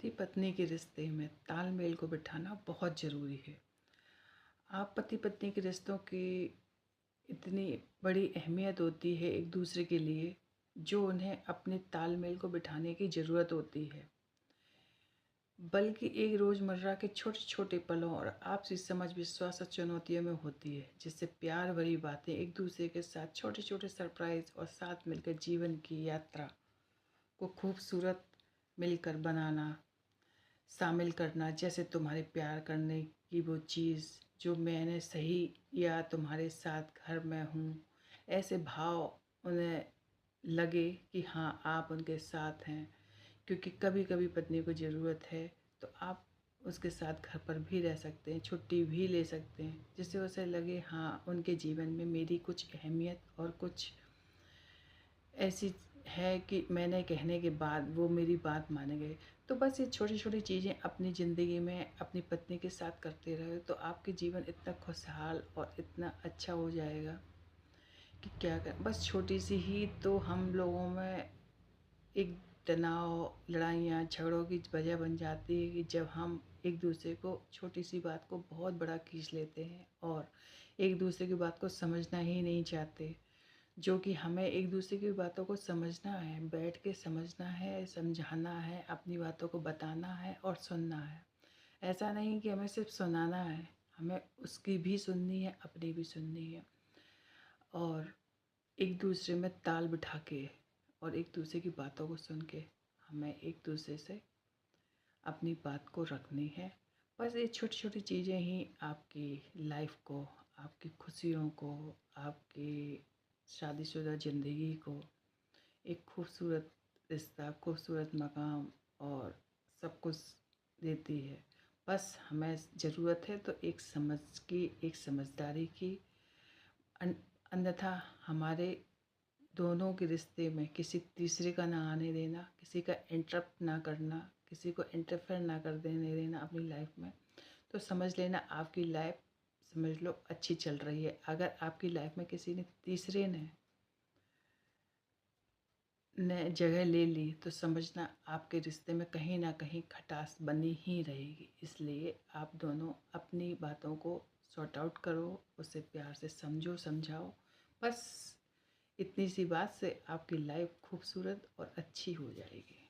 पति पत्नी के रिश्ते में तालमेल को बिठाना बहुत ज़रूरी है। आप पति पत्नी के रिश्तों की इतनी बड़ी अहमियत होती है एक दूसरे के लिए, जो उन्हें अपने तालमेल को बिठाने की ज़रूरत होती है। बल्कि एक रोज़मर्रा के छोटे छोटे पलों और आपसी समझ विश्वास और चुनौतियों में होती है, जिससे प्यार भरी बातें एक दूसरे के साथ छोटे छोटे सरप्राइज़ और साथ मिलकर जीवन की यात्रा को खूबसूरत मिलकर बनाना शामिल करना। जैसे तुम्हारे प्यार करने की वो चीज़ जो मैंने सही, या तुम्हारे साथ घर में हूँ, ऐसे भाव उन्हें लगे कि हाँ आप उनके साथ हैं। क्योंकि कभी कभी पत्नी को ज़रूरत है तो आप उसके साथ घर पर भी रह सकते हैं, छुट्टी भी ले सकते हैं, जिससे उसे लगे हाँ उनके जीवन में मेरी कुछ अहमियत और कुछ ऐसी है कि मैंने कहने के बाद वो मेरी बात मान गए। तो बस ये छोटी छोटी चीज़ें अपनी ज़िंदगी में अपनी पत्नी के साथ करते रहे तो आपके जीवन इतना खुशहाल और इतना अच्छा हो जाएगा कि क्या कर। बस छोटी सी ही तो हम लोगों में एक तनाव, लड़ाइयाँ झगड़ों की वजह बन जाती है कि जब हम एक दूसरे को छोटी सी बात को बहुत बड़ा खींच लेते हैं और एक दूसरे की बात को समझना ही नहीं चाहते। जो कि हमें एक दूसरे की बातों को समझना है, बैठ के समझना है, समझाना है, अपनी बातों को बताना है और सुनना है। ऐसा नहीं कि हमें सिर्फ सुनाना है, हमें उसकी भी सुननी है, अपनी भी सुननी है। और एक दूसरे में ताल बिठा के और एक दूसरे की बातों को सुन के हमें एक दूसरे से अपनी बात को रखनी है। बस ये छोटी छोटी चीज़ें ही आपकी लाइफ को, आपकी खुशियों को, आपकी शादीशुदा ज़िंदगी को एक खूबसूरत रिश्ता, खूबसूरत मकाम और सब कुछ देती है। बस हमें ज़रूरत है तो एक समझ की, एक समझदारी की। अन्यथा हमारे दोनों के रिश्ते में किसी तीसरे का ना आने देना, किसी का इंटरप्ट ना करना, किसी को इंटरफेयर ना कर देने देना अपनी लाइफ में। तो समझ लेना आपकी लाइफ, समझ लो, अच्छी चल रही है। अगर आपकी लाइफ में किसी ने तीसरे ने जगह ले ली तो समझना आपके रिश्ते में कहीं ना कहीं खटास बनी ही रहेगी। इसलिए आप दोनों अपनी बातों को सॉर्ट आउट करो, उसे प्यार से समझो, समझाओ। बस इतनी सी बात से आपकी लाइफ खूबसूरत और अच्छी हो जाएगी।